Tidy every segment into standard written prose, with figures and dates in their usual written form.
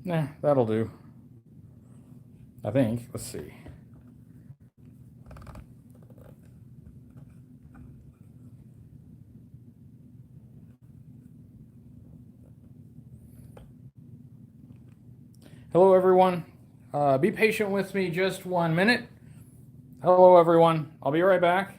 Nah, that'll do. I think. Let's see. Hello, everyone. Be patient with me just 1 minute. Hello, everyone. I'll be right back.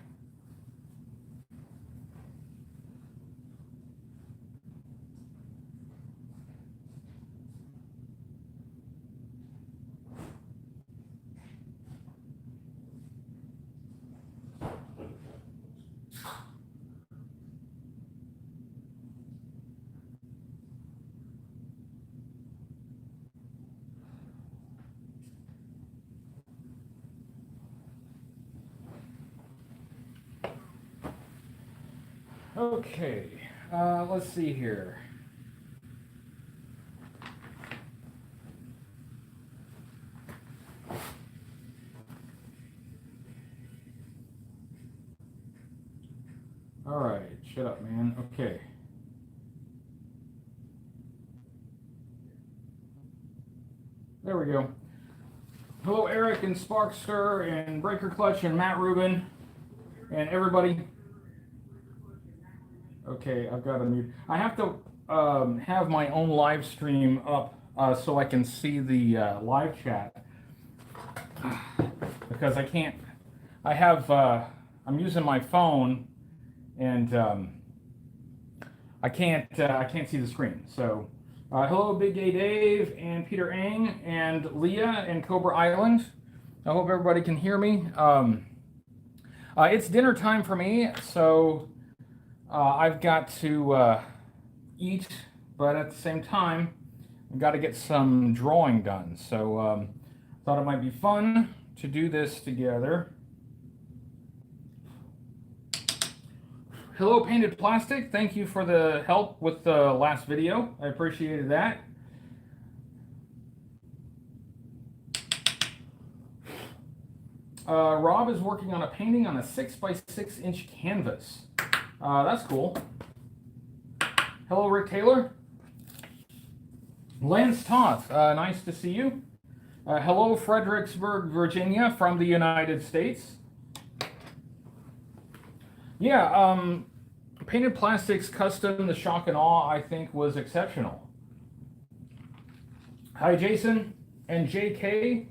Okay, let's see here. All right, shut up, man. Okay. There we go. Hello, Eric and Sparkster and Breaker Clutch and Matt Rubin and everybody. Okay, I've got to mute. I have to have my own live stream up so I can see the live chat because I can't. I have. I'm using my phone, and I can't see the screen. So, hello, Big Gay Dave and Peter Ang and Leah and Cobra Island. I hope everybody can hear me. It's dinner time for me, so. I've got to eat, but at the same time, I've got to get some drawing done. So thought it might be fun to do this together. Hello, Painted Plastic. Thank you for the help with the last video. I appreciated that. Rob is working on a painting on a 6x6-inch canvas. That's cool. Hello, Rick Taylor. Lance Toth, nice to see you. Hello, Fredericksburg, Virginia, from the United States. Yeah, Painted Plastics Custom, the Shock and Awe, I think, was exceptional. Hi, Jason and JK.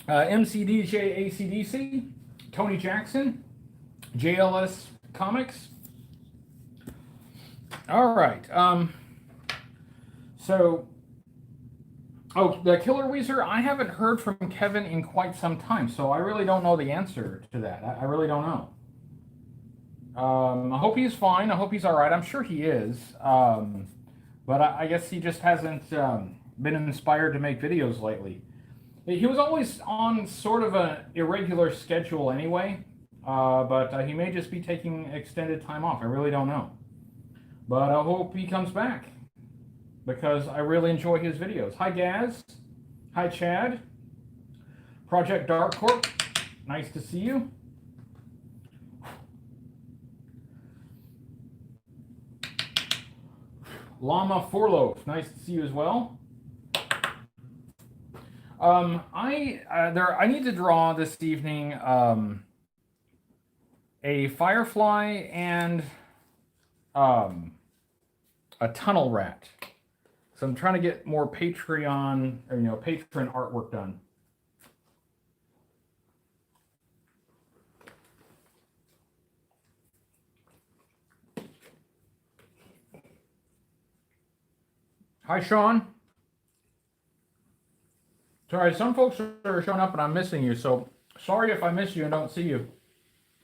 MCDJ ACDC. Tony Jackson, JLS Comics. All right. So, the Killer Weezer, I haven't heard from Kevin in quite some time, so I really don't know the answer to that. I really don't know. I hope he's fine. I hope he's all right. I'm sure he is. But I guess he just hasn't been inspired to make videos lately. He was always on sort of an irregular schedule anyway, but he may just be taking extended time off. I really don't know. But I hope he comes back because I really enjoy his videos. Hi, Gaz. Hi, Chad. Project Dark Corp. Nice to see you. Llama Forloaf. Nice to see you as well. I need to draw this evening a firefly and a tunnel rat. So I'm trying to get more Patreon or patron artwork done. Hi, Sean. Sorry, some folks are showing up and I'm missing you, so sorry if I miss you and don't see you.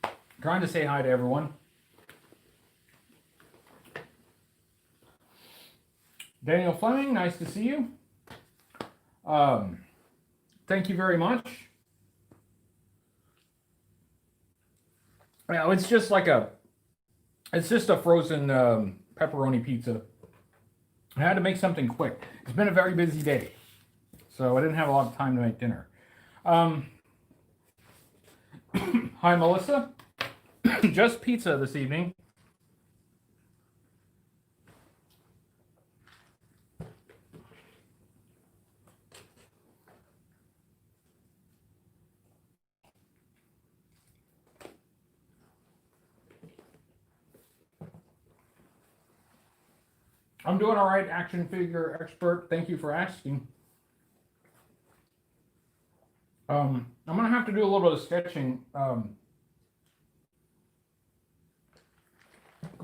I'm trying to say hi to everyone. Daniel Fleming, nice to see you. Thank you very much. Yeah, it's just a frozen pepperoni pizza. I had to make something quick. It's been a very busy day, so I didn't have a lot of time to make dinner. Hi, Melissa. Just pizza this evening. I'm doing all right, action figure expert. Thank you for asking. I'm gonna have to do a little bit of sketching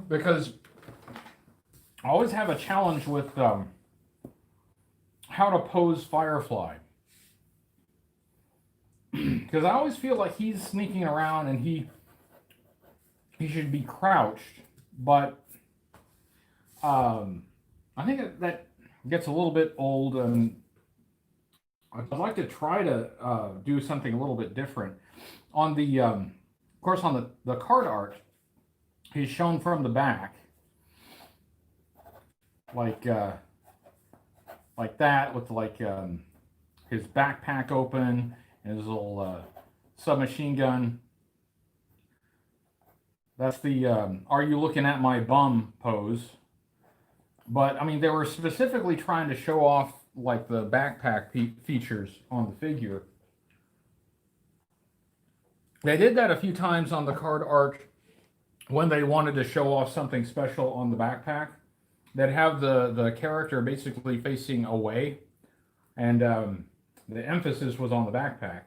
because I always have a challenge with how to pose Firefly. Because I always feel like he's sneaking around and he should be crouched, but I think that gets a little bit old, and I'd like to try to do something a little bit different. On the, of course, on the card art, he's shown from the back, like that, with like his backpack open and his little submachine gun. That's the "Are you looking at my bum" pose. But I mean, they were specifically trying to show off like the backpack features on the figure. They did that a few times on the card art when they wanted to show off something special on the backpack. They'd have the character basically facing away, and the emphasis was on the backpack.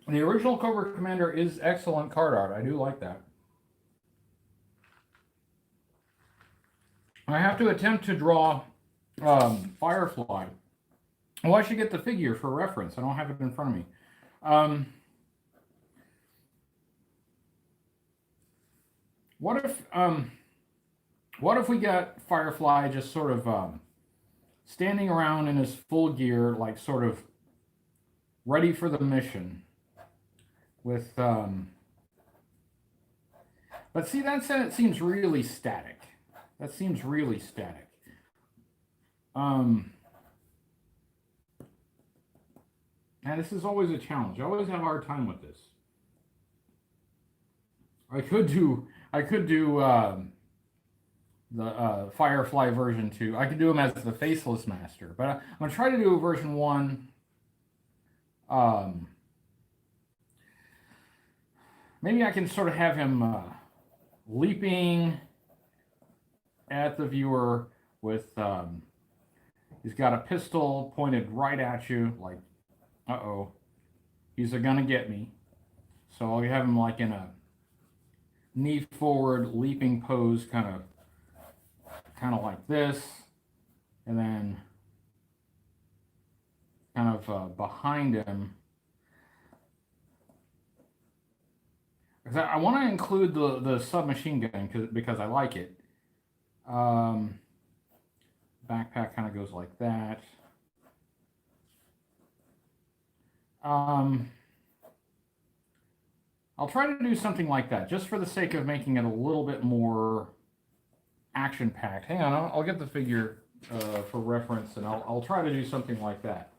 The original Cobra Commander is excellent card art. I do like that. I have to attempt to draw Firefly. Well, I should get the figure for reference. I don't have it in front of me. What if we got Firefly just sort of standing around in his full gear, like sort of ready for the mission? With but see, it seems really static. That seems really static. And this is always a challenge. I always have a hard time with this. I could do the Firefly version 2. I could do him as the Faceless Master, but I'm gonna try to do version 1. Maybe I can sort of have him leaping at the viewer with, he's got a pistol pointed right at you, like, uh-oh, he's gonna get me. So I'll have him like in a knee forward leaping pose, kind of like this, and then kind of behind him. I want to include the submachine gun because I like it. Backpack kind of goes like that. I'll try to do something like that just for the sake of making it a little bit more action-packed. Hang on, I'll get the figure for reference, and I'll try to do something like that.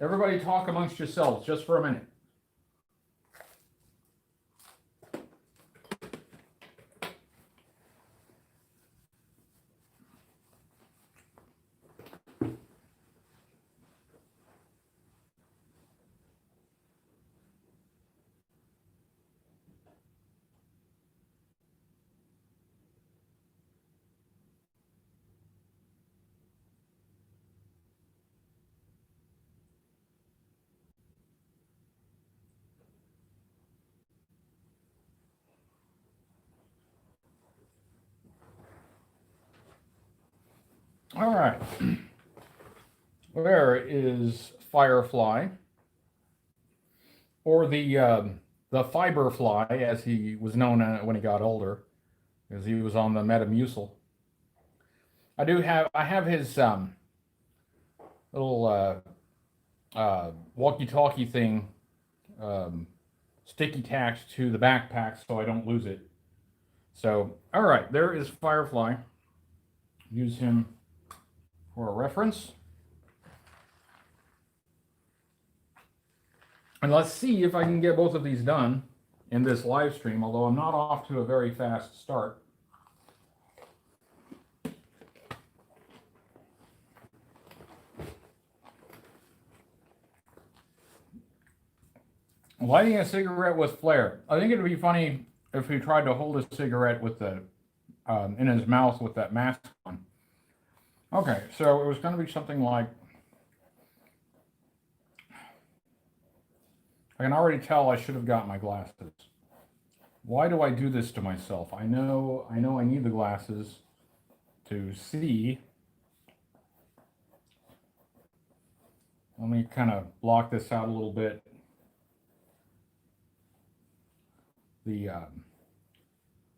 Everybody talk amongst yourselves just for a minute. All right. There is Firefly, or the Fiberfly, as he was known when he got older, because he was on the Metamucil. I have his little walkie-talkie thing sticky tacked to the backpack so I don't lose it. So, all right, there is Firefly. Use him for a reference. And let's see if I can get both of these done in this live stream, although I'm not off to a very fast start. Lighting a cigarette with flare. I think it'd be funny if he tried to hold a cigarette with the in his mouth with that mask on. Okay, so it was going to be something like. I can already tell I should have got my glasses. Why do I do this to myself? I know I need the glasses to see. Let me kind of block this out a little bit. The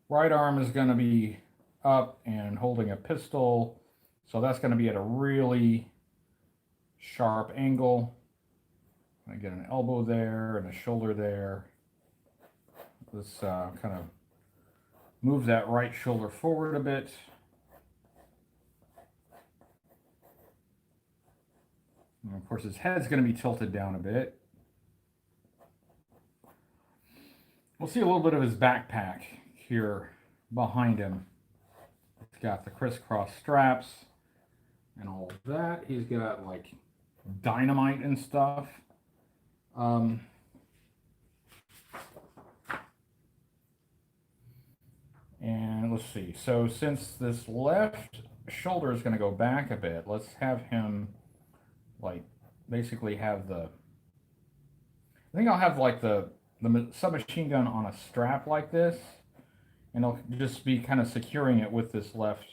right arm is going to be up and holding a pistol, so that's going to be at a really sharp angle. I get an elbow there and a shoulder there. Let's kind of move that right shoulder forward a bit. And of course, his head's going to be tilted down a bit. We'll see a little bit of his backpack here behind him. It's got the crisscross straps and all of that. He's got like dynamite and stuff. And let's see. So since this left shoulder is going to go back a bit, let's have him like basically have the. I think I'll have like the submachine gun on a strap like this, and I'll just be kind of securing it with this left.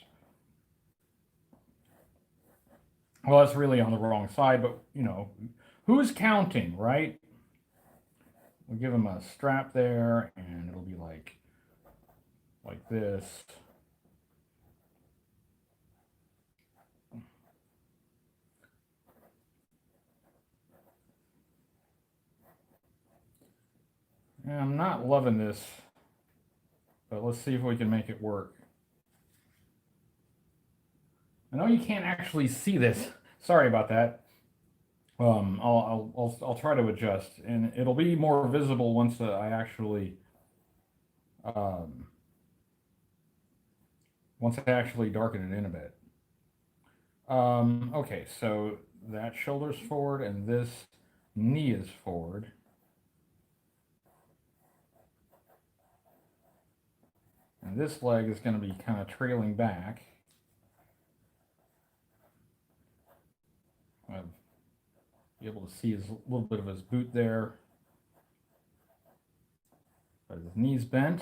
Well, that's really on the wrong side, but you know, who's counting, right? We'll give him a strap there, and it'll be like this. And I'm not loving this, but let's see if we can make it work. I know you can't actually see this. Sorry about that. I'll try to adjust, and it'll be more visible once I actually darken it in a bit. Okay, so that shoulder's forward and this knee is forward. And this leg is going to be kind of trailing back. I'll be able to see a little bit of his boot there. But his knee's bent,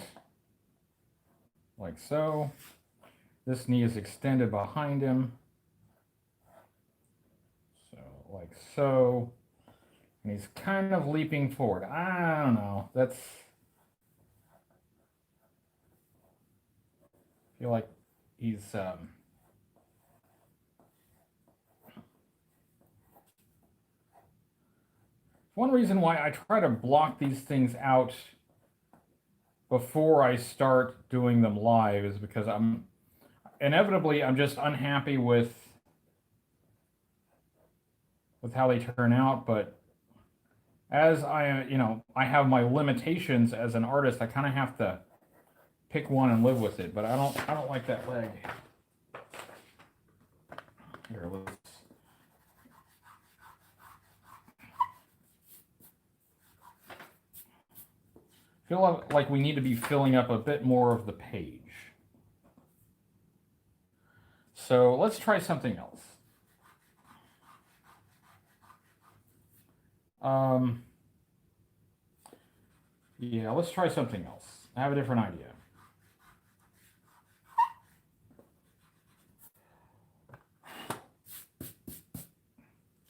like so. This knee is extended behind him. So, like so. And he's kind of leaping forward. I don't know. I feel like he's one reason why I try to block these things out before I start doing them live is because I'm just unhappy with how they turn out. But as I have my limitations as an artist, I kind of have to pick one and live with it. But I don't like that leg. Here, let's. Feel like we need to be filling up a bit more of the page. So let's try something else. Yeah, let's try something else. I have a different idea.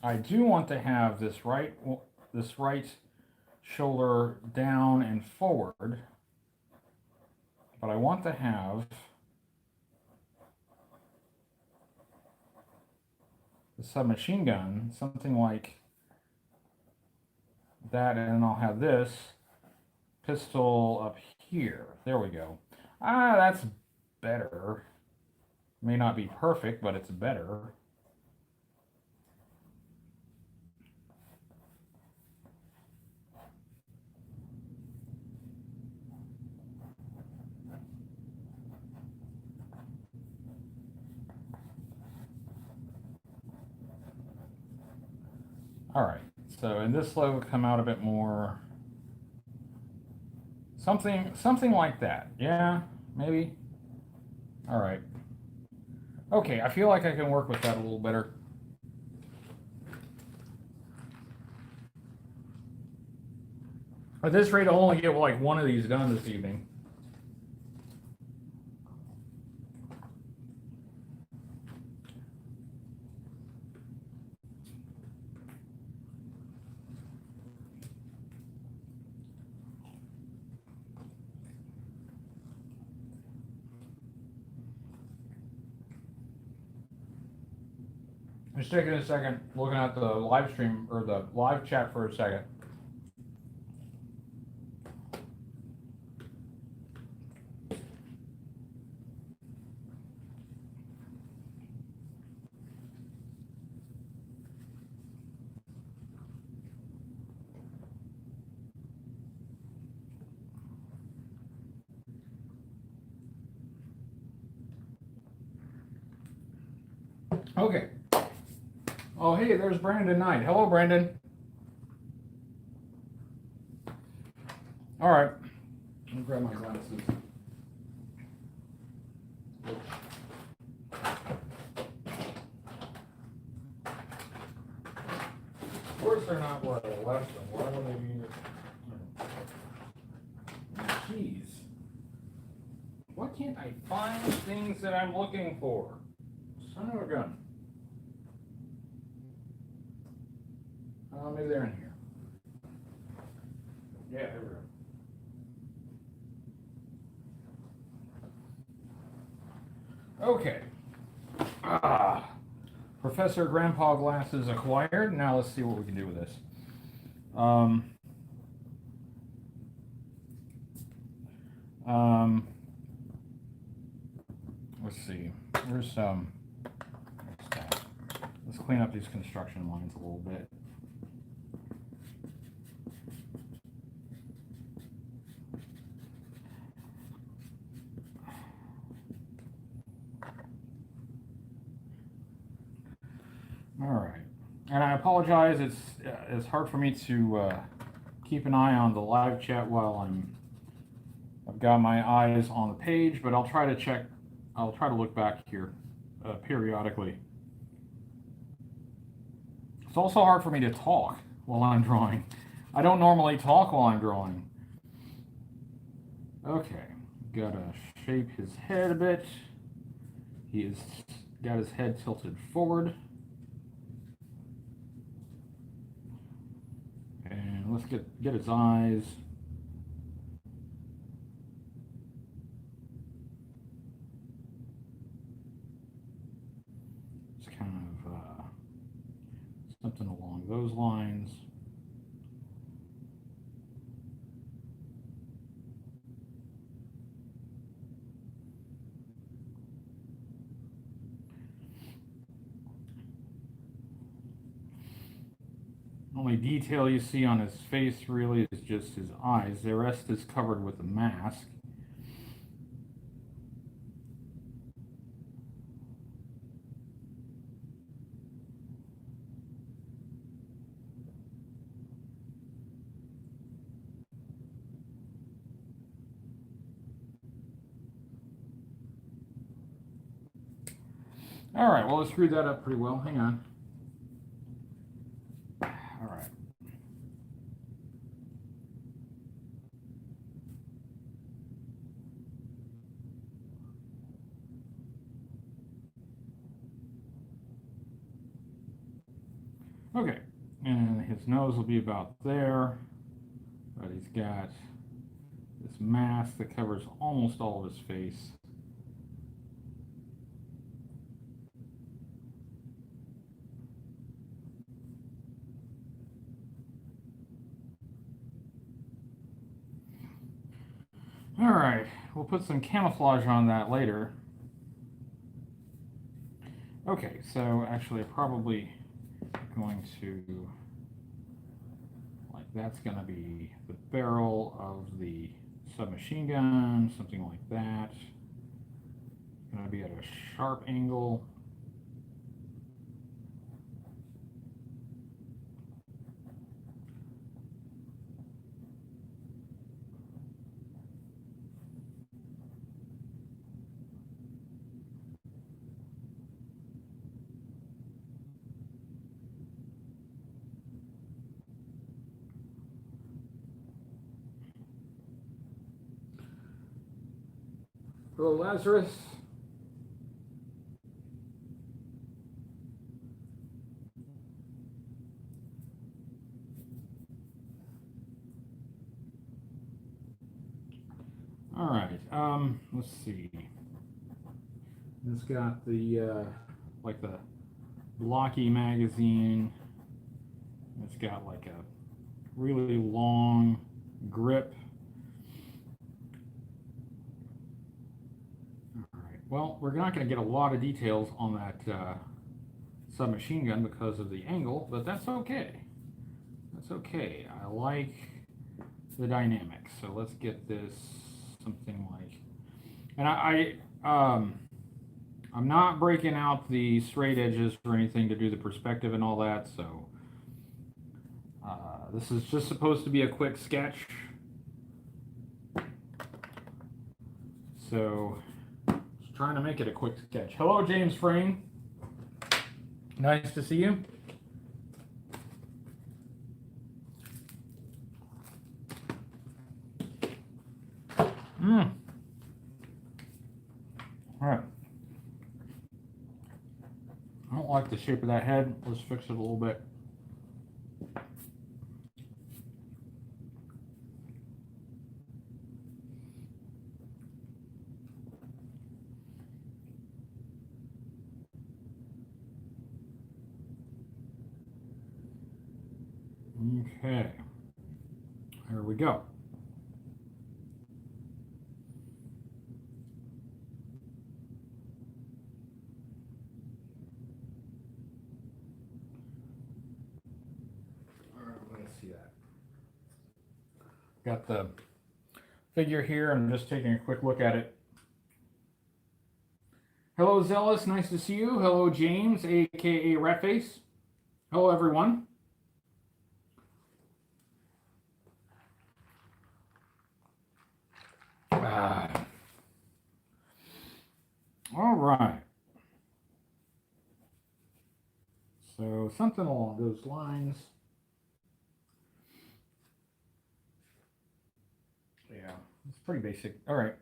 I do want to have this right shoulder down and forward, but I want to have the submachine gun, something like that, and then I'll have this pistol up here. There we go. That's better. May not be perfect, but it's better. All right, so and this leg will come out a bit more. Something like that. Yeah, maybe. All right. Okay, I feel like I can work with that a little better. At this rate, I'll only get like one of these done this evening. Just taking a second, looking at the live stream or the live chat for a second. Okay. Oh, hey, there's Brandon Knight. Hello, Brandon. All right. Let me grab my glasses. Of course, they're not where I left them. Why would they be? Jeez. Why can't I find things that I'm looking for? Son of a gun. Maybe they're in here. Yeah, there we go. Okay. Professor Grandpa Glasses acquired. Now let's see what we can do with this. Let's see. Where's let's clean up these construction lines a little bit. All right, and I apologize. It's hard for me to keep an eye on the live chat while I've got my eyes on the page, but I'll try to check. I'll try to look back here periodically. It's also hard for me to talk while I'm drawing. I don't normally talk while I'm drawing. Okay, gotta shape his head a bit. He has got his head tilted forward. And let's get his eyes. It's kind of something along those lines. Only detail you see on his face really is just his eyes. The rest is covered with a mask. All right, well, I screwed that up pretty well. Hang on. All right. Okay, and his nose will be about there, but he's got this mask that covers almost all of his face. All right, we'll put some camouflage on that later. Okay, so actually I'm probably going to, like, that's going to be the barrel of the submachine gun, something like that. It's going to be at a sharp angle. Hello, Lazarus. All right. Let's see. It's got the like the blocky magazine. It's got like a really long grip. All right. Well, we're not going to get a lot of details on that submachine gun because of the angle, but that's okay. That's okay. I like the dynamics. So let's get this something like, and I'm not breaking out the straight edges or anything to do the perspective and all that. So this is just supposed to be a quick sketch. So just trying to make it a quick sketch. Hello, James Frame. Nice to see you. All right. I don't like the shape of that head. Let's fix it a little bit. Okay. There we go. See that. Got the figure here. I'm just taking a quick look at it. Hello, Zealous. Nice to see you. Hello, James, aka Ratface. Hello, everyone. All right. So something along those lines. Yeah, it's pretty basic. All right.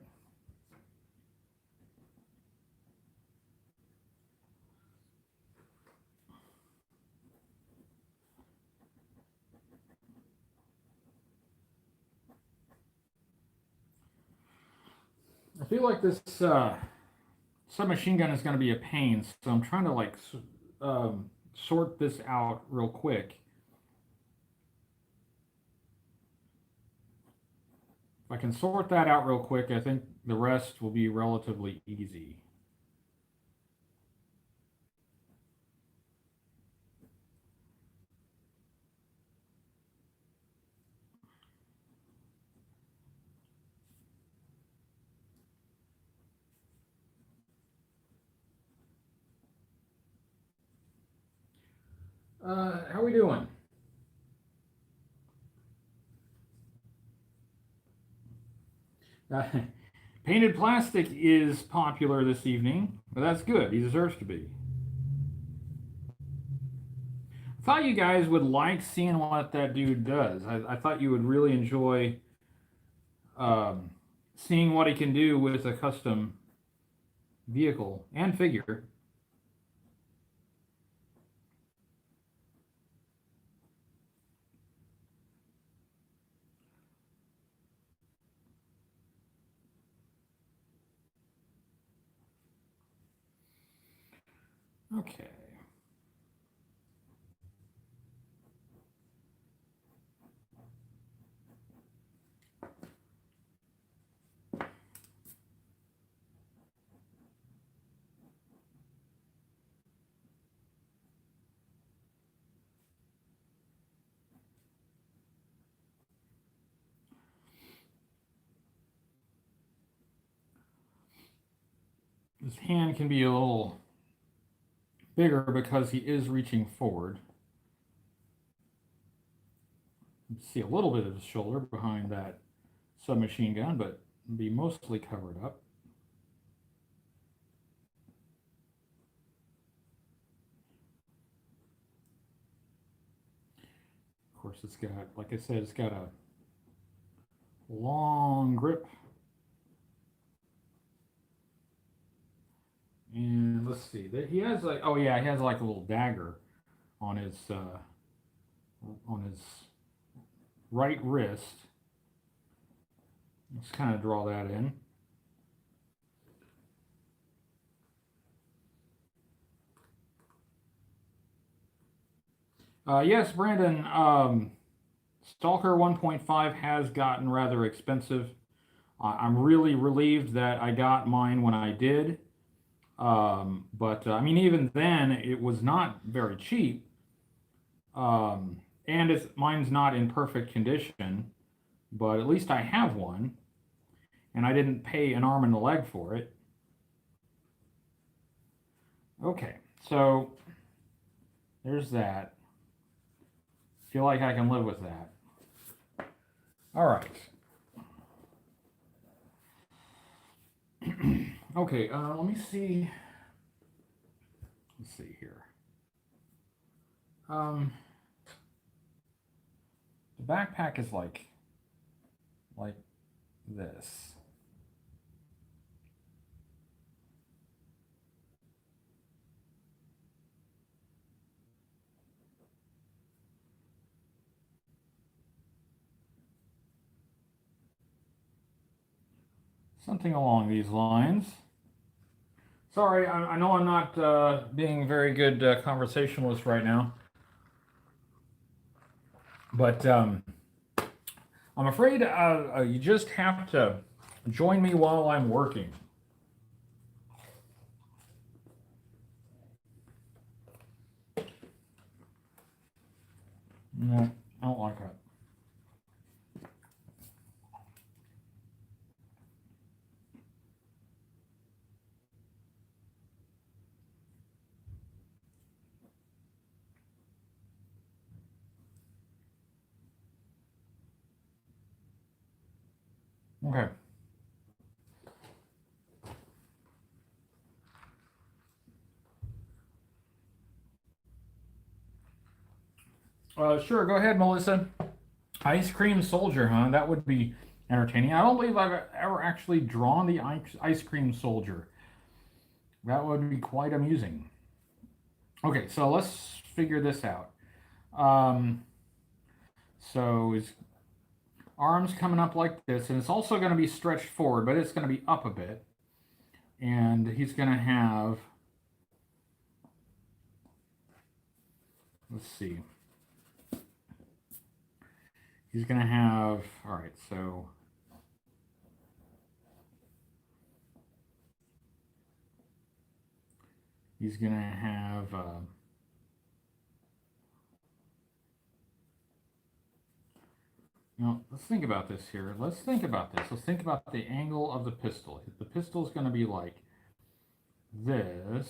I feel like this submachine gun is going to be a pain, so I'm trying to like sort this out real quick. If I can sort that out real quick, I think the rest will be relatively easy. How are we doing? Painted plastic is popular this evening, but that's good. He deserves to be. I thought you guys would like seeing what that dude does. I thought you would really enjoy seeing what he can do with a custom vehicle and figure. Okay. His hand can be a little bigger because he is reaching forward. You can see a little bit of his shoulder behind that submachine gun, but be mostly covered up. Of course, it's got, like I said, it's got a long grip. And let's see, he has like, oh yeah, he has like a little dagger on his right wrist. Let's kind of draw that in. Yes, Brandon, Stalker 1.5 has gotten rather expensive. I'm really relieved that I got mine when I did. But I mean, even then, it was not very cheap. And mine's not in perfect condition, but at least I have one, and I didn't pay an arm and a leg for it. Okay, so there's that. Feel like I can live with that. All right. Okay, let me see. Let's see here. The backpack is like this. Something along these lines. Sorry, I know I'm not being very good conversationalist right now, but I'm afraid you just have to join me while I'm working. No, I don't like that. Okay. Sure, go ahead, Melissa. Ice Cream Soldier, huh? That would be entertaining. I don't believe I've ever actually drawn the Ice Cream Soldier. That would be quite amusing. Okay, so let's figure this out. Um, so his arms coming up like this, and it's also going to be stretched forward, but it's going to be up a bit. And he's going to have, let's see. He's going to have, all right, so he's going to have, now, let's think about this here. Let's think about this. Let's think about the angle of the pistol. The pistol is going to be like this.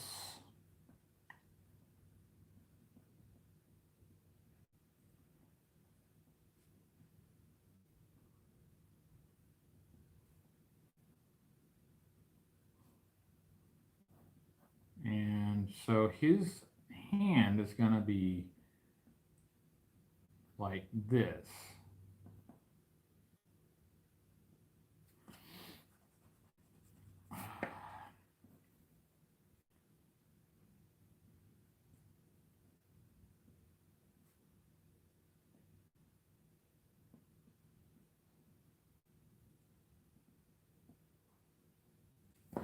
And so his hand is going to be like this.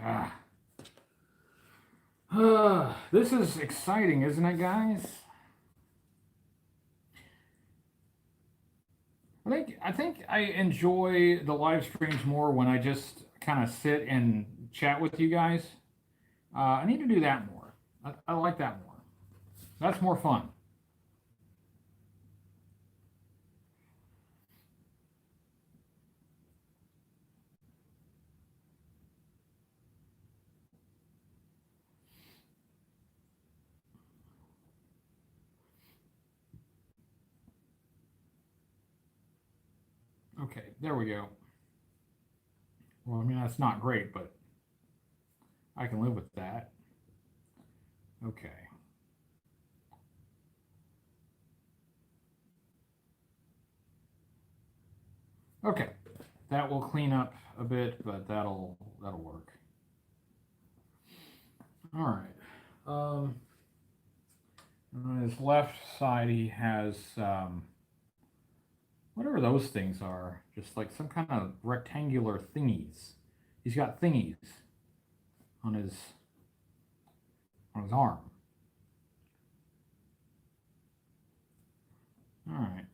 Ah. This is exciting, isn't it, guys? I think I enjoy the live streams more when I just kind of sit and chat with you guys. I need to do that more. I like that more. That's more fun. Okay, there we go. Well, I mean, that's not great, but I can live with that. Okay. Okay. That will clean up a bit, but that'll work. All right. On his left side, he has whatever those things are, just like some kind of rectangular thingies. He's got thingies on his arm. All right.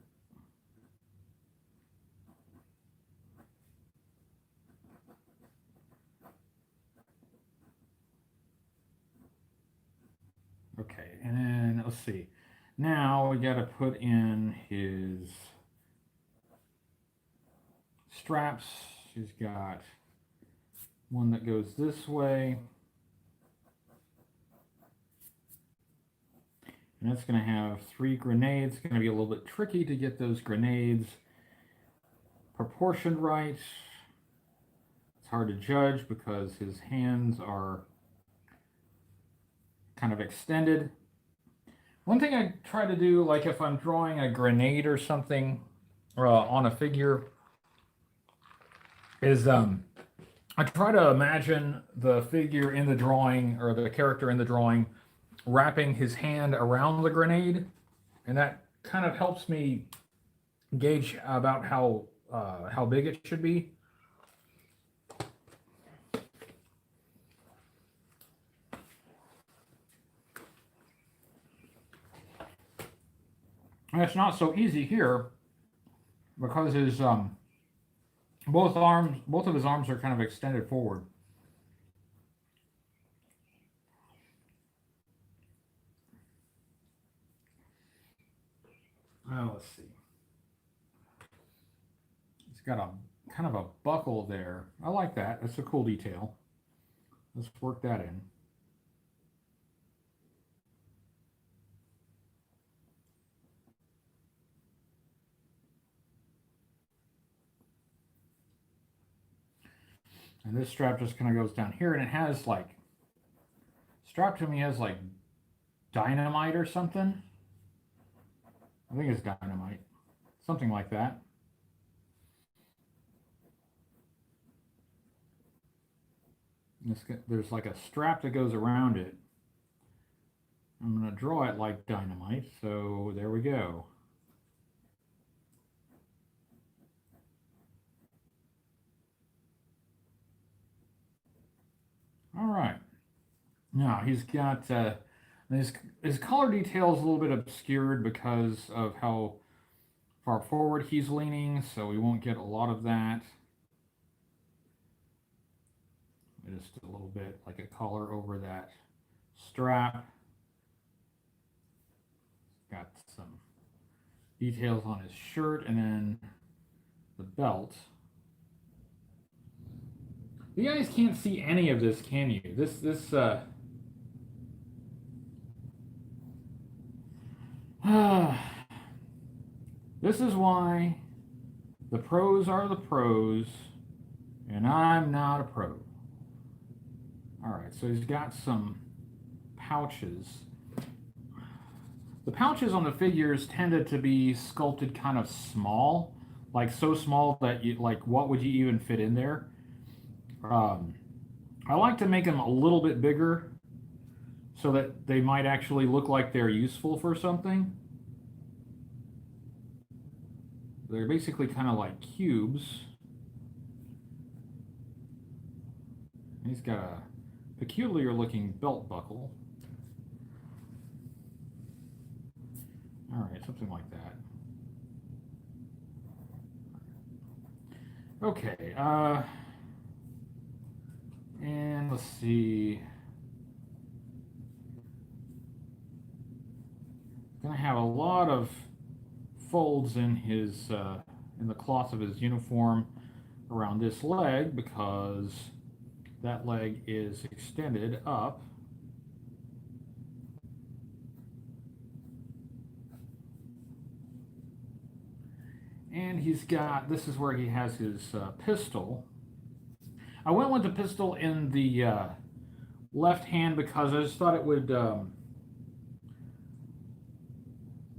Okay, and then let's see. Now we got to put in his straps. He's got one that goes this way. And it's going to have 3 grenades. It's going to be a little bit tricky to get those grenades proportioned right. It's hard to judge because his hands are kind of extended. One thing I try to do, like if I'm drawing a grenade or something on a figure, is I try to imagine the figure in the drawing or the character in the drawing wrapping his hand around the grenade, and that kind of helps me gauge about how big it should be. And it's not so easy here because his both of his arms are kind of extended forward. Let's see. It's got a kind of a buckle there. I like that. That's a cool detail. Let's work that in. And this strap just kind of goes down here, and it has like, strapped to me has like dynamite or something. I think it's dynamite, something like that. There's like a strap that goes around it. I'm going to draw it like dynamite, so there we go. All right. Now he's got his color detail is a little bit obscured because of how far forward he's leaning, so we won't get a lot of that. Just a little bit like a collar over that strap. Got some details on his shirt and then the belt. You guys can't see any of this, can you? This this is why the pros are the pros and I'm not a pro. All right, so he's got some pouches. The pouches on the figures tended to be sculpted kind of small, like so small that you like, what would you even fit in there? I like to make them a little bit bigger so that they might actually look like they're useful for something. They're basically kind of like cubes. He's got a peculiar looking belt buckle. All right, something like that. Okay, and let's see. Gonna have a lot of folds in his in the cloth of his uniform around this leg because that leg is extended up. And he's got, this is where he has his pistol. I went with the pistol in the left hand because I just thought it would,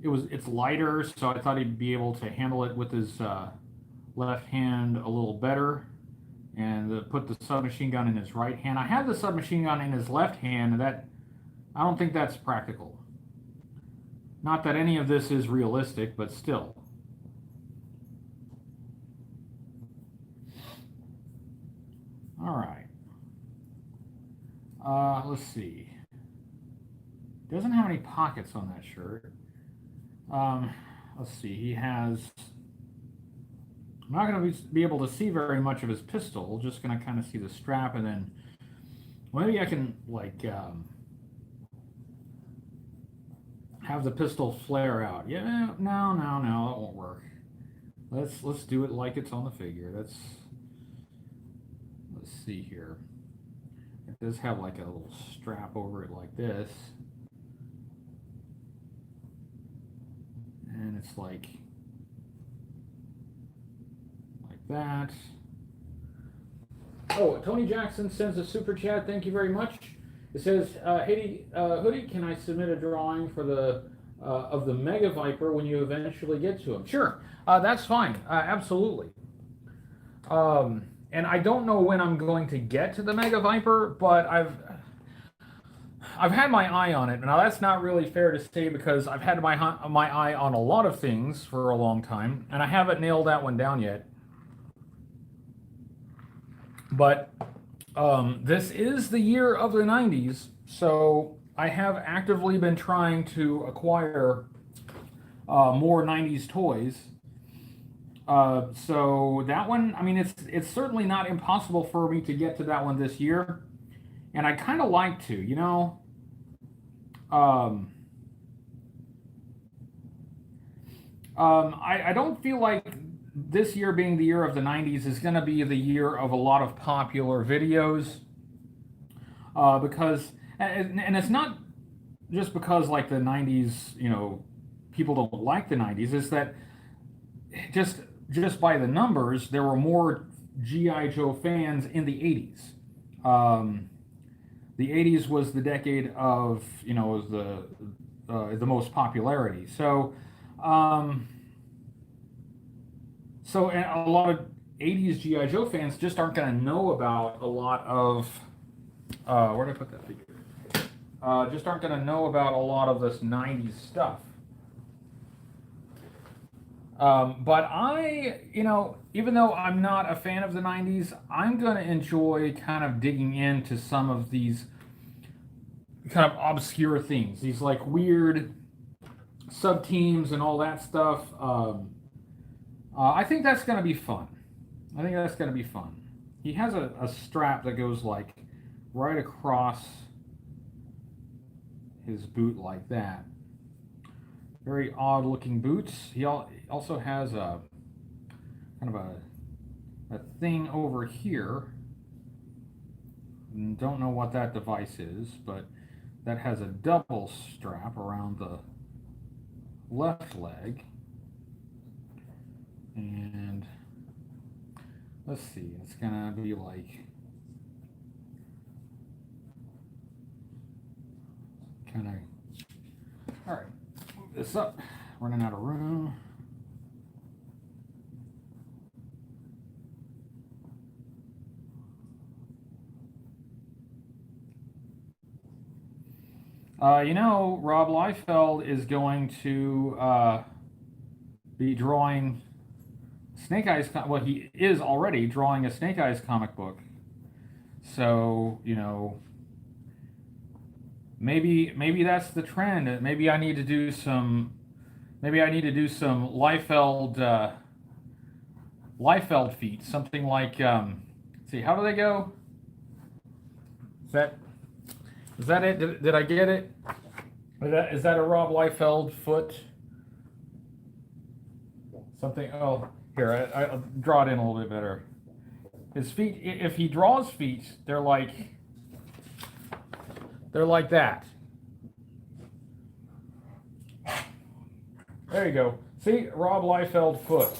it's lighter, so I thought he'd be able to handle it with his left hand a little better. and put the submachine gun in his right hand. I have the submachine gun in his left hand, and that I don't think that's practical. Not that any of this is realistic, but still. All right. Let's see. Doesn't have any pockets on that shirt. Let's see. He has. I'm not going to be able to see very much of his pistol. Just going to kind of see the strap, and then maybe I can like have the pistol flare out. Yeah, no, that won't work. Let's do it like it's on the figure. Let's see here. It does have like a little strap over it like this. And it's like that. Oh, Tony Jackson sends a super chat. Thank you very much. It says, "Hey, Hoodie, can I submit a drawing for the of the Mega Viper when you eventually get to him?" Sure, that's fine. Absolutely. And I don't know when I'm going to get to the Mega Viper, but I've had my eye on it. Now that's not really fair to say because I've had my eye on a lot of things for a long time, and I haven't nailed that one down yet. But this is the year of the 90s, so I have actively been trying to acquire more 90s toys. So that one, I mean, it's certainly not impossible for me to get to that one this year, and I kind of like to, you know. I don't feel like this year being the year of the 90s is going to be the year of a lot of popular videos, because, and it's not just because like the 90s, you know, people don't like the 90s, is that just by the numbers, there were more G.I. Joe fans in the 80s. The 80s was the decade of, you know, the most popularity. So, so a lot of 80s G.I. Joe fans just aren't going to know about a lot of, where did I put that figure? Just aren't going to know about a lot of this 90s stuff. But I, you know, even though I'm not a fan of the 90s, I'm going to enjoy kind of digging into some of these kind of obscure things, these like weird sub-teams and all that stuff. I think that's going to be fun. I think that's going to be fun. He has a strap that goes like right across his boot like that. Very odd looking boots. He also has a kind of a thing over here. Don't know what that device is, but that has a double strap around the left leg. And let's see, it's gonna be like kind of, all right, move this up, running out of room. You know, Rob Liefeld is going to be drawing Snake Eyes. Well, he is already drawing a Snake Eyes comic book. So, you know, maybe that's the trend. Maybe I need to do some. Maybe I need to do some Liefeld feats. Something like, let's see, how do they go? Is that it? Did I get it? Is that a Rob Liefeld foot? Something, oh, here, I'll draw it in a little bit better. His feet, if he draws feet, they're like that. There you go. See, Rob Liefeld foot.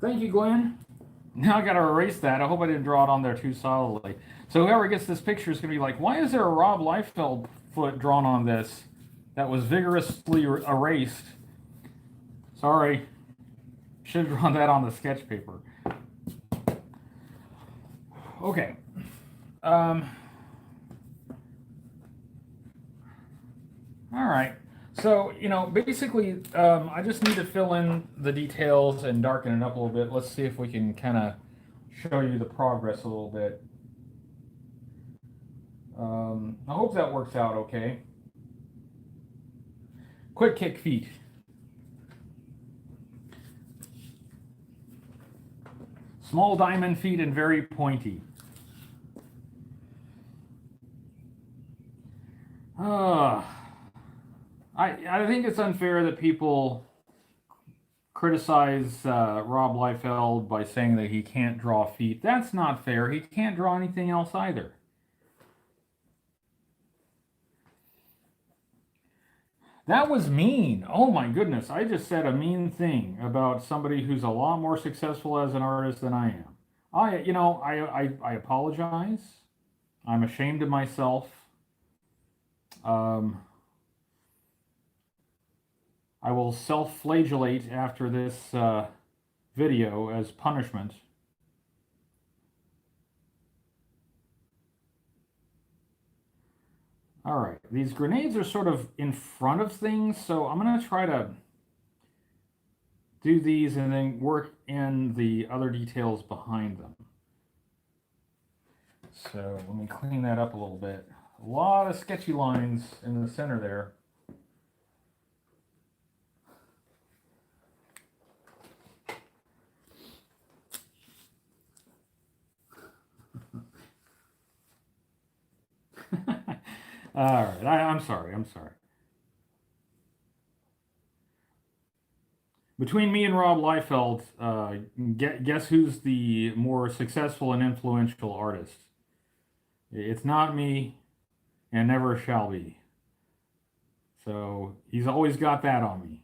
Thank you, Glenn. Now I gotta erase that. I hope I didn't draw it on there too solidly. So whoever gets this picture is gonna be like, why is there a Rob Liefeld foot drawn on this that was vigorously erased? So Sorry. Should have drawn that on the sketch paper. Okay. All right. So, basically, I just need to fill in the details and darken it up a little bit. Let's see if we can kind of show you the progress a little bit. I hope that works out okay. Quick kick feet. Small diamond feet and very pointy. I think it's unfair that people criticize Rob Liefeld by saying that he can't draw feet. That's not fair. He can't draw anything else either. That was mean. Oh my goodness. I just said a mean thing about somebody who's a lot more successful as an artist than I am. I apologize. I'm ashamed of myself. I will self-flagellate after this video as punishment. All right, these grenades are sort of in front of things, so I'm going to try to do these and then work in the other details behind them. So let me clean that up a little bit. A lot of sketchy lines in the center there. All right, I'm sorry. Between me and Rob Liefeld, guess who's the more successful and influential artist? It's not me, and never shall be. So he's always got that on me.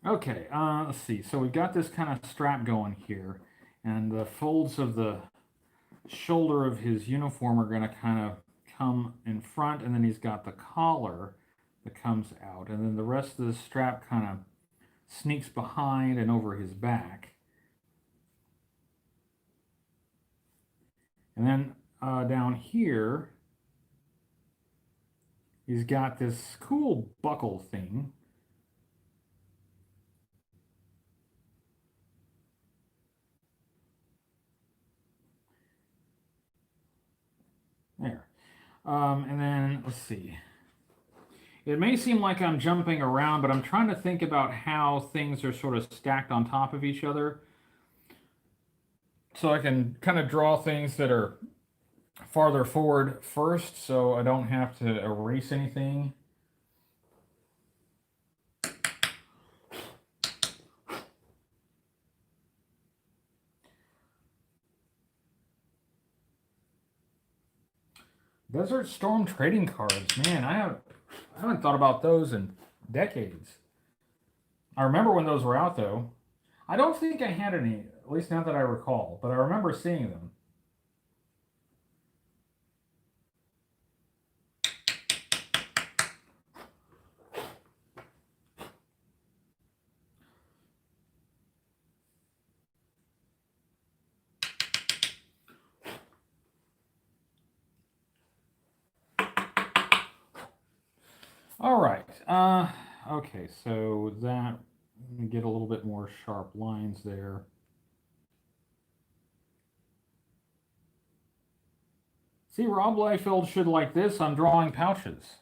Okay, let's see. So we've got this kind of strap going here, and the folds of the shoulder of his uniform are going to kind of come in front, and then he's got the collar that comes out, and then the rest of the strap kind of sneaks behind and over his back. And then down here, he's got this cool buckle thing. There. And then, let's see. It may seem like I'm jumping around, but I'm trying to think about how things are sort of stacked on top of each other. So I can kind of draw things that are farther forward first, so I don't have to erase anything. Desert Storm trading cards, man, I haven't thought about those in decades. I remember when those were out, though. I don't think I had any, at least not that I recall, but I remember seeing them. All right. Okay, so that, get a little bit more sharp lines there. See, Rob Liefeld should like this. I'm drawing pouches.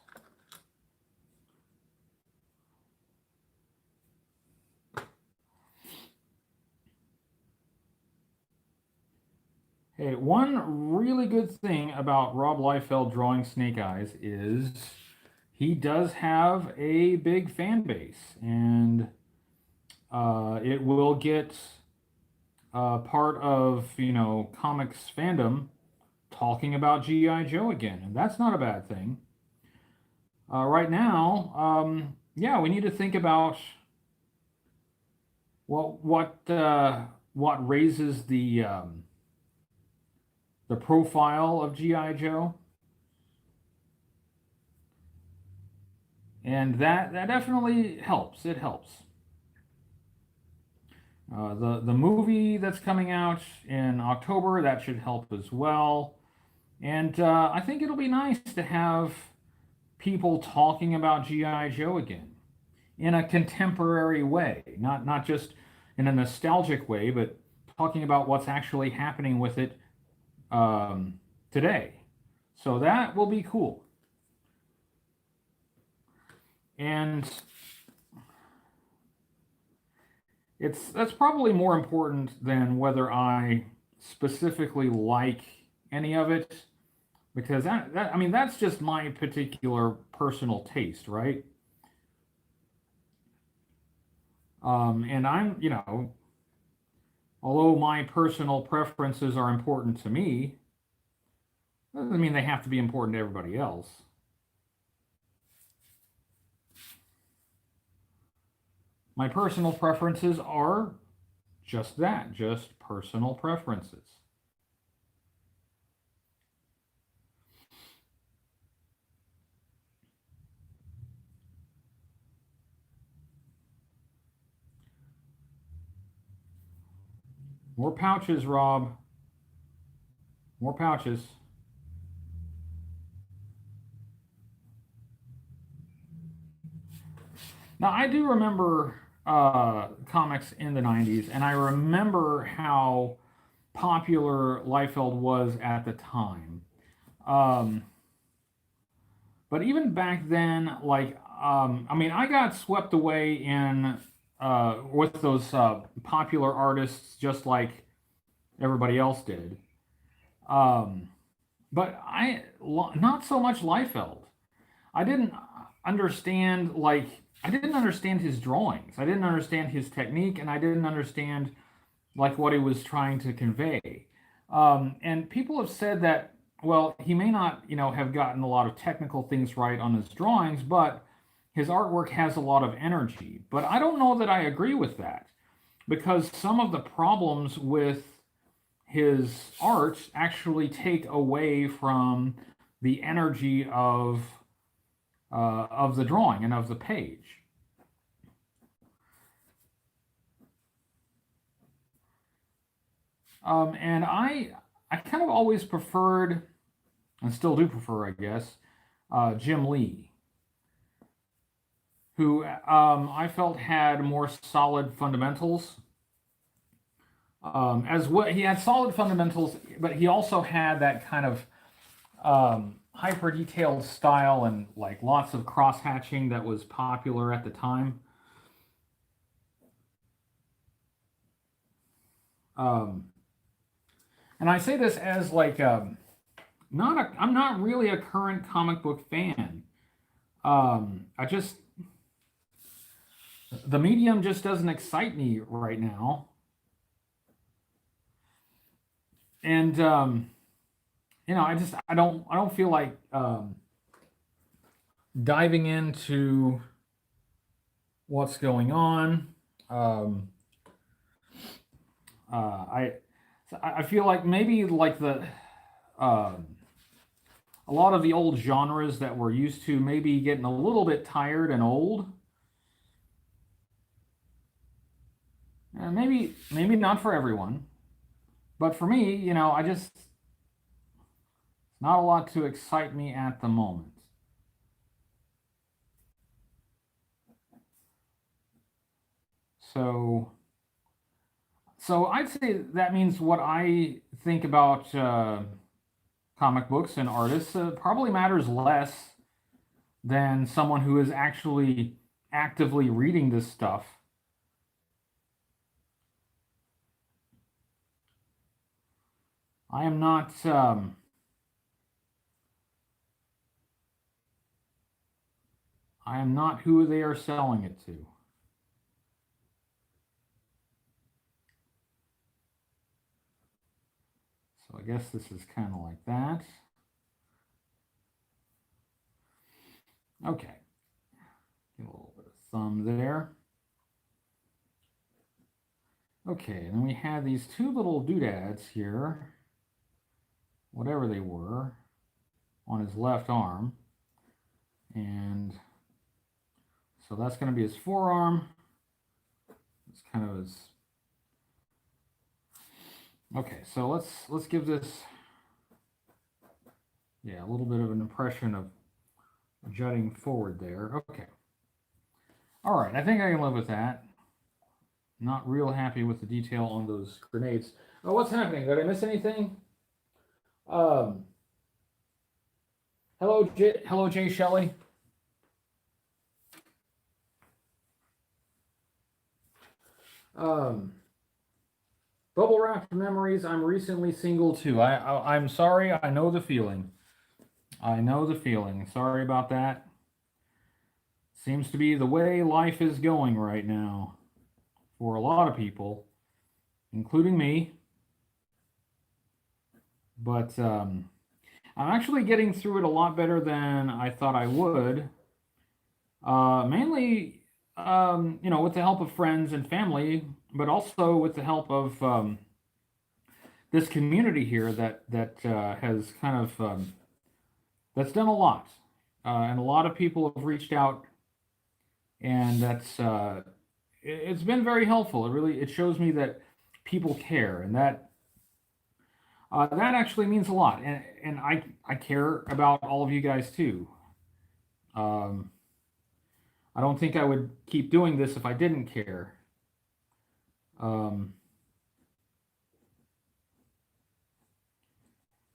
Hey, one really good thing about Rob Liefeld drawing Snake Eyes is he does have a big fan base, and it will get part of, comics fandom talking about G.I. Joe again, and that's not a bad thing. Right now, yeah, we need to think about what raises the the profile of G.I. Joe. And that definitely helps. It helps. The movie that's coming out in October, that should help as well. And I think it'll be nice to have people talking about G.I. Joe again in a contemporary way, not just in a nostalgic way, but talking about what's actually happening with it today. So that will be cool. And that's probably more important than whether I specifically like any of it, because I mean that's just my particular personal taste, right? And I'm, although my personal preferences are important to me, doesn't mean they have to be important to everybody else. My personal preferences are just that, just personal preferences. More pouches, Rob. More pouches. Now, I do remember comics in the 90s, and I remember how popular Liefeld was at the time. Um, but even back then, like, I mean, I got swept away in with those popular artists just like everybody else did. Um, but not so much Liefeld. I didn't understand like I didn't understand his drawings. I didn't understand his technique, and I didn't understand like what he was trying to convey. And people have said that, well, he may not, have gotten a lot of technical things right on his drawings, but his artwork has a lot of energy. But I don't know that I agree with that, because some of the problems with his art actually take away from the energy of the drawing and of the page. And I kind of always preferred, and still do prefer, I guess, Jim Lee, who I felt had more solid fundamentals. As well, he had solid fundamentals, but he also had that kind of hyper detailed style and like lots of cross hatching that was popular at the time. Um, and I say this as like I'm not really a current comic book fan. I just the medium just doesn't excite me right now, and I don't feel like diving into what's going on. Um, I I feel like maybe like um, a lot of the old genres that we're used to maybe getting a little bit tired and old. And maybe not for everyone, but for me, I just not a lot to excite me at the moment. So so I'd say that means what I think about comic books and artists probably matters less than someone who is actually actively reading this stuff. I am not. I am not who they are selling it to. So I guess this is kind of like that. Okay. Get a little bit of thumb there. Okay, and then we have these two little doodads here. whatever they were, on his left arm. And so that's going to be his forearm. It's kind of his. Okay, so let's give this, yeah, a little bit of an impression of jutting forward there. Okay. All right, I think I can live with that. Not real happy with the detail on those grenades. Oh, what's happening? Did I miss anything? Hello, Jay Shelley. Bubble wrapped memories. I'm recently single too. I'm sorry. I know the feeling. I know the feeling. Sorry about that. Seems to be the way life is going right now for a lot of people, including me. But I'm actually getting through it a lot better than I thought I would. Mainly, with the help of friends and family, but also with the help of this community here that has kind of that's done a lot, and a lot of people have reached out, and it's been very helpful. It shows me that people care, and that actually means a lot, and I care about all of you guys too. I don't think I would keep doing this if I didn't care.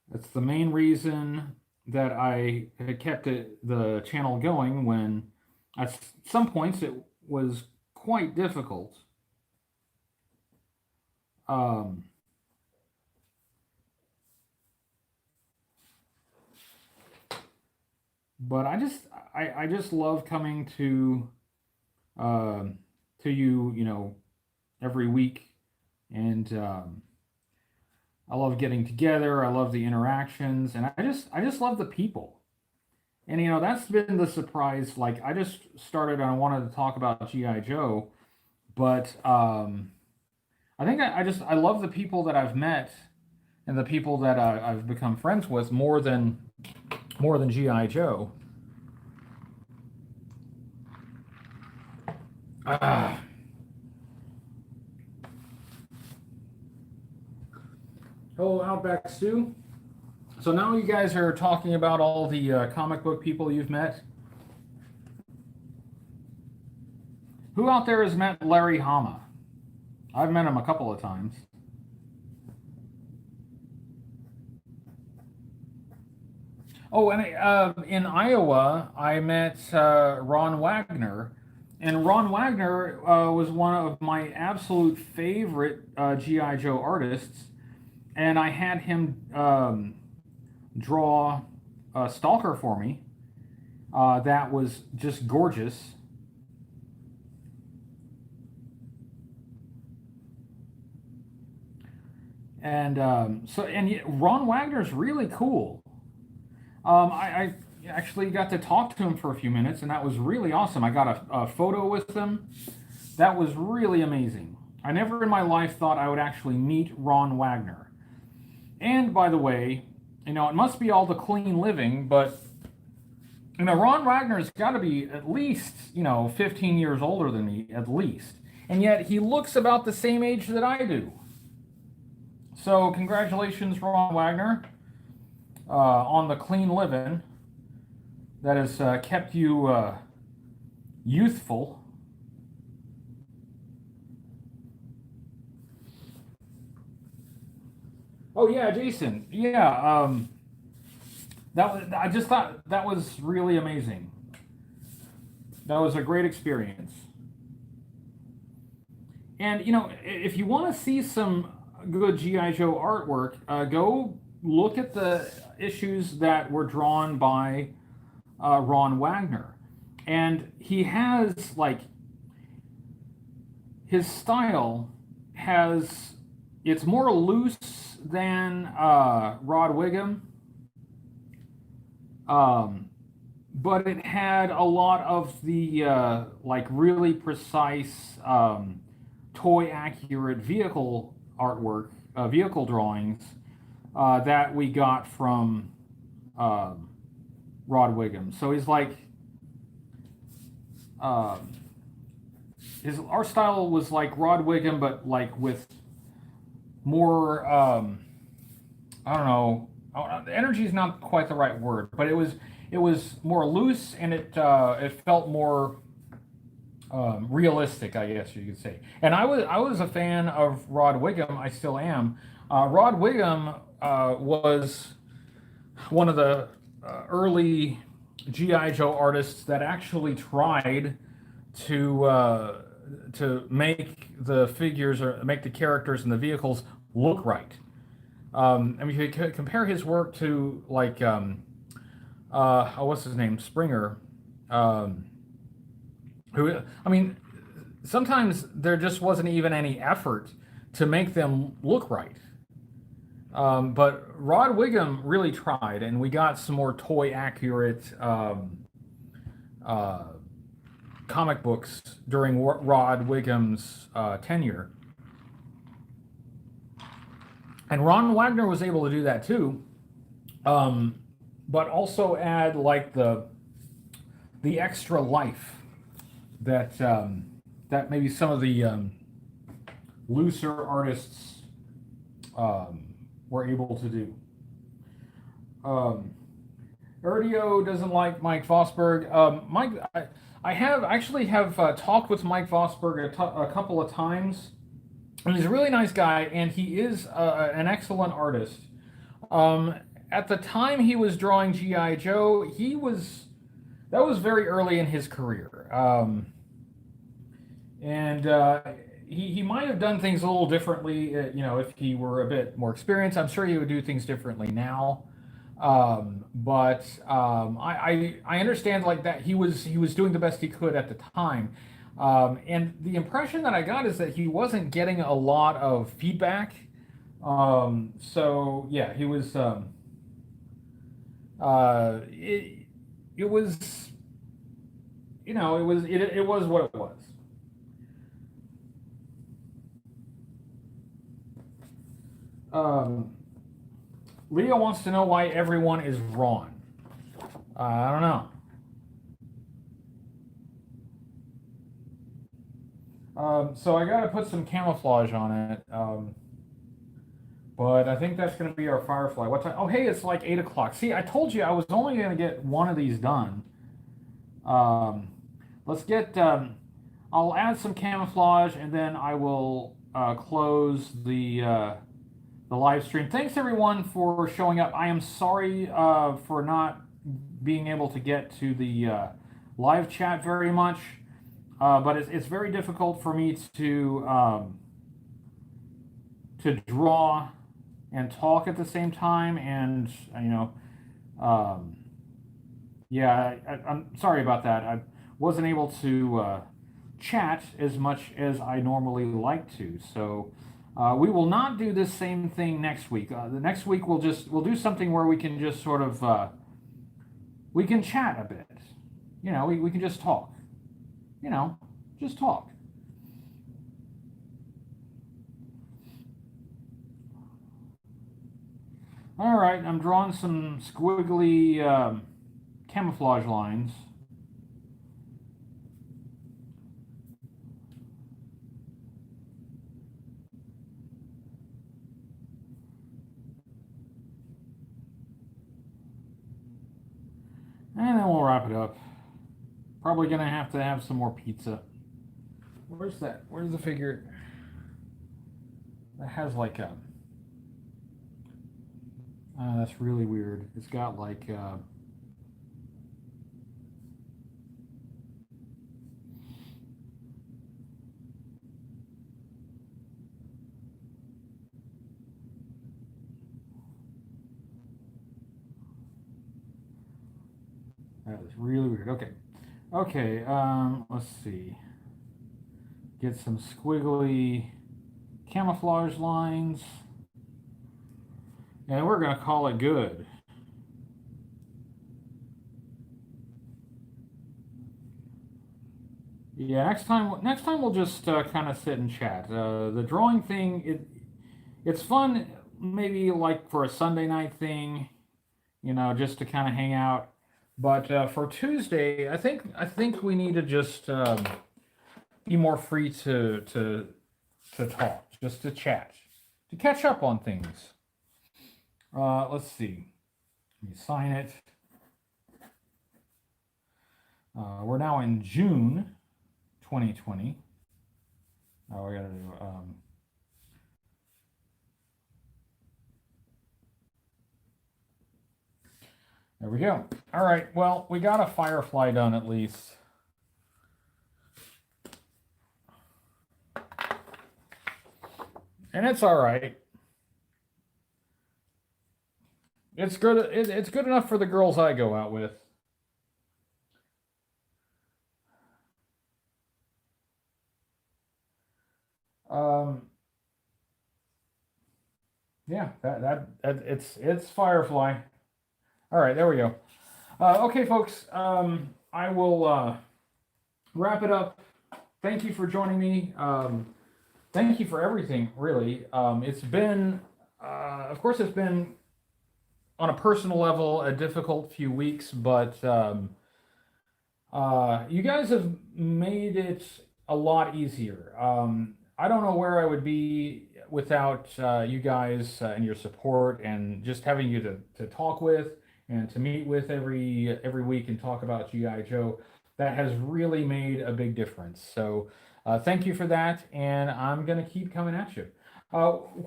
That's the main reason that I had kept the channel going when at some points it was quite difficult. But I just love coming to you, every week, and I love getting together. I love the interactions, and I just love the people. And that's been the surprise. Like, I just started and I wanted to talk about GI Joe, but I think I love the people that I've met and the people that I've become friends with more than GI Joe. Ah. Hello, Outback Stu. So now you guys are talking about all the comic book people you've met. Who out there has met Larry Hama? I've met him a couple of times. Oh, and in Iowa, I met Ron Wagner. And Ron Wagner was one of my absolute favorite G.I. Joe artists. And I had him draw Stalker for me. That was just gorgeous. And Ron Wagner's really cool. I actually got to talk to him for a few minutes, and that was really awesome. I got a photo with him. That was really amazing. I never in my life thought I would actually meet Ron Wagner. And by the way, it must be all the clean living, but Ron Wagner's got to be at least 15 years older than me, at least, and yet he looks about the same age that I do. So congratulations, Ron Wagner, on the clean living that has kept you youthful. Oh yeah, Jason. Yeah, I just thought that was really amazing. That was a great experience. And if you want to see some good GI Joe artwork, go look at the issues that were drawn by Ron Wagner, and he has his style it's more loose than Rod Wiggum, but it had a lot of the really precise toy accurate vehicle artwork, vehicle drawings that we got from Rod Wiggum. So he's like, his art style was like Rod Wiggum, but like with more, I don't know, energy is not quite the right word, but it was more loose, and it felt more realistic, I guess you could say. And I was a fan of Rod Wiggum. I still am. Rod Wiggum was one of the early GI Joe artists that actually tried to make the figures or make the characters and the vehicles look right. I mean, if you compare his work to like what's his name, Springer, um, who, I mean, sometimes there just wasn't even any effort to make them look right. But Rod Wiggum really tried, and we got some more toy accurate uh, comic books during Rod Wiggum's tenure. And Ron Wagner was able to do that too, but also add like the extra life that that maybe some of the looser artists were able to do. Erdio doesn't like Mike Vosberg. Mike, I have actually have talked with Mike Vosberg a couple of times, and he's a really nice guy, and he is an excellent artist. At the time he was drawing GI Joe, that was very early in his career, and he might have done things a little differently. If he were a bit more experienced, I'm sure he would do things differently now. But I understand like that he was doing the best he could at the time. And the impression that I got is that he wasn't getting a lot of feedback. So yeah, he was. It was, it was what it was. Leo wants to know why everyone is Ron. I don't know. So I got to put some camouflage on it. But I think that's going to be our Firefly. What time? Oh, hey, it's like 8 o'clock. See, I told you I was only going to get one of these done. Let's get... I'll add some camouflage, and then I will close the live stream. Thanks, everyone, for showing up. I am sorry for not being able to get to the live chat very much. But it's very difficult for me to draw and talk at the same time, and yeah, I'm sorry about that. I wasn't able to chat as much as I normally like to. So we will not do this same thing next week. The next week we'll do something where we can just sort of we can chat a bit. We can just talk. Just talk. All right, I'm drawing some squiggly camouflage lines. And then we'll wrap it up. Probably going to have some more pizza. Where's that? Where's the figure that has like a... that's really weird. It's got like... that is really weird. Okay. Okay, let's see. Get some squiggly camouflage lines. And we're going to call it good. Yeah, next time we'll just kind of sit and chat. The drawing thing, it's fun. maybe like for a Sunday night thing, just to kind of hang out. But for Tuesday, I think we need to just be more free to talk, just to chat, to catch up on things. Let's see. Let me sign it. We're now in June 2020. Oh, we gotta do. There we go. All right. Well, we got a Firefly done at least. And it's all right. It's good. It's good enough for the girls I go out with. Yeah, that it's Firefly. All right, there we go. Okay, folks. I will wrap it up. Thank you for joining me. Thank you for everything. Really, it's been, of course, it's been on a personal level a difficult few weeks, but you guys have made it a lot easier. I don't know where I would be without you guys and your support and just having you to talk with and to meet with every week and talk about G.I. Joe. That has really made a big difference. So thank you for that, and I'm going to keep coming at you.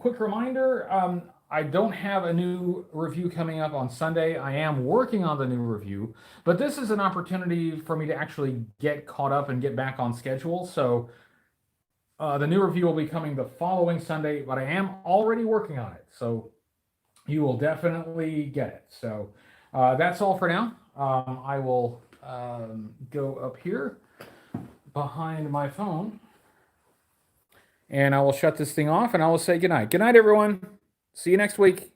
Quick reminder, I don't have a new review coming up on Sunday. I am working on the new review, but this is an opportunity for me to actually get caught up and get back on schedule. So the new review will be coming the following Sunday, but I am already working on it. So you will definitely get it. So that's all for now. I will go up here behind my phone and I will shut this thing off and I will say goodnight. Good night, everyone. See you next week.